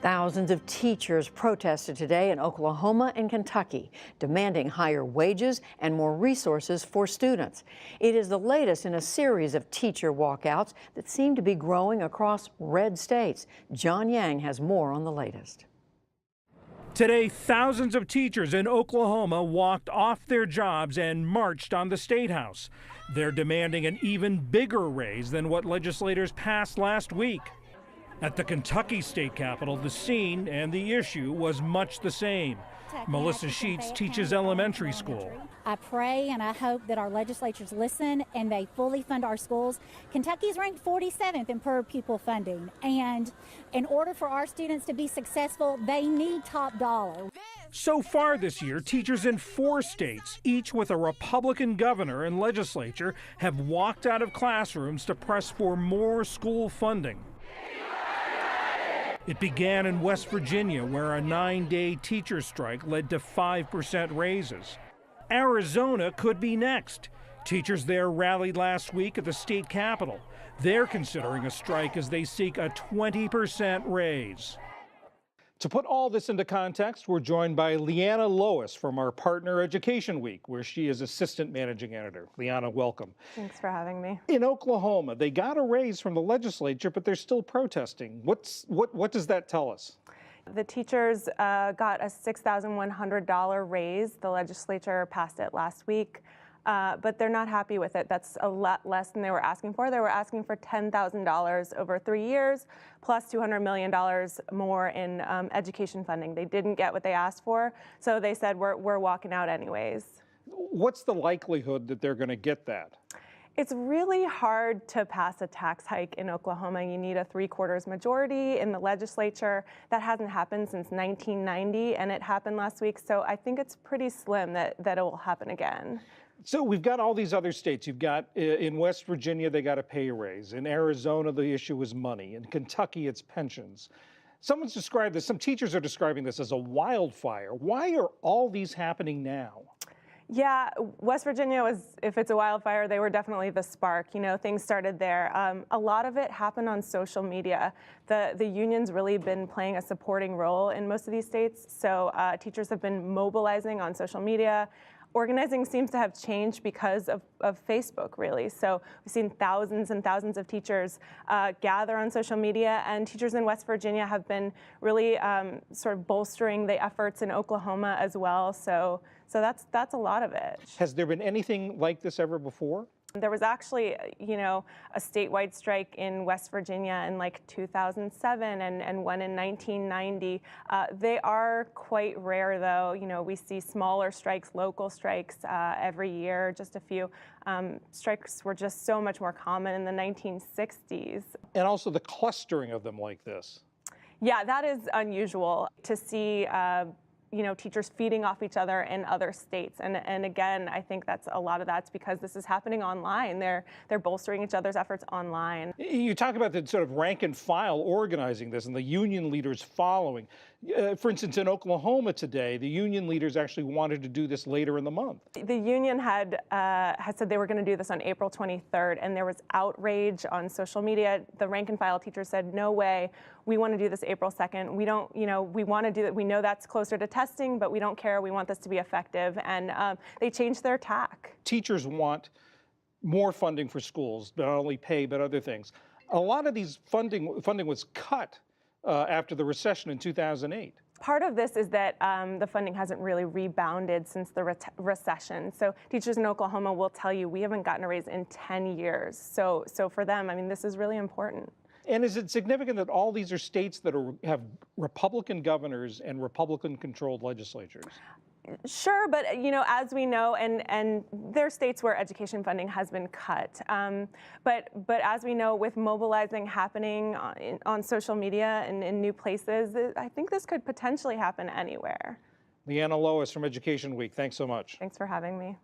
Thousands of teachers protested today in Oklahoma and Kentucky, demanding higher wages and more resources for students. It is the latest in a series of teacher walkouts that seem to be growing across red states. John Yang has more on the latest. Today, thousands of teachers in Oklahoma walked off their jobs and marched on the State House. They're demanding an even bigger raise than what legislators passed last week. At the Kentucky state capitol, the scene and the issue was much the same. Melissa Sheets teaches elementary school. I pray and I hope that our legislatures listen and they fully fund our schools. Kentucky's ranked 47th in per pupil funding, and in order for our students to be successful, they need top dollar. So far this year, teachers in 4 states, each with a Republican governor and legislature, have walked out of classrooms to press for more school funding. It began in West Virginia, where a 9-day teacher strike led to 5% raises. Arizona could be next. Teachers there rallied last week at the state capitol. They're considering a strike as they seek a 20% raise. To put all this into context, we're joined by Liana Loewus from our partner Education Week, where she is assistant managing editor. Liana, welcome. Thanks for having me. In Oklahoma, they got a raise from the legislature, but they're still protesting. What does that tell us? The teachers got a $6,100 raise. The legislature passed it last week. But they're not happy with it. That's a lot less than they were asking for. They were asking for $10,000 over 3 years, plus $200 million more in education funding. They didn't get what they asked for, so they said, we're walking out anyways. What's the likelihood that they're going to get that? It's really hard to pass a tax hike in Oklahoma. You need a 3/4 majority in the legislature. That hasn't happened since 1990, and it happened last week, so I think it's pretty slim that it will happen again. So we've got all these other states. You've got in West Virginia, they got a pay raise. In Arizona, the issue is money. In Kentucky, it's pensions. Someone's described this, some teachers are describing this as a wildfire. Why are all these happening now? Yeah, West Virginia was, if it's a wildfire, they were definitely the spark. You know, things started there. A lot of it happened on social media. The union's really been playing a supporting role in most of these states. So teachers have been mobilizing on social media. Organizing seems to have changed because of Facebook, really. So we've seen thousands and thousands of teachers gather on social media, and teachers in West Virginia have been really sort of bolstering the efforts in Oklahoma as well. So that's a lot of it. Has there been anything like this ever before? There was actually, you know, a statewide strike in West Virginia in like 2007 and one in 1990. They are quite rare, though. You know, we see smaller strikes, local strikes every year. Just a few. Strikes were just so much more common in the 1960s. And also the clustering of them like this. Yeah, that is unusual to see. You know, teachers feeding off each other in other states. And again, I think that's a lot of that's because this is happening online. They're bolstering each other's efforts online. You talk about the sort of rank and file organizing this and the union leaders following. For instance, in Oklahoma today, the union leaders actually wanted to do this later in the month. The union had said they were going to do this on April 23rd, and there was outrage on social media. The rank and file teachers said, no way, we want to do this April 2nd. We don't, you know, we want to do it. We know that's closer to testing, but we don't care. We want this to be effective. And they changed their tack. Teachers want more funding for schools, not only pay, but other things. A lot of these funding was cut after the recession in 2008. Part of this is that the funding hasn't really rebounded since the recession. So teachers in Oklahoma will tell you we haven't gotten a raise in 10 years. So for them, I mean, this is really important. And is it significant that all these are states that have Republican governors and Republican-controlled legislatures? Sure, but you know, as we know, and there are states where education funding has been cut. But as we know, with mobilizing happening on social media and in new places, I think this could potentially happen anywhere. Liana Loewus from Education Week, thanks so much. Thanks for having me.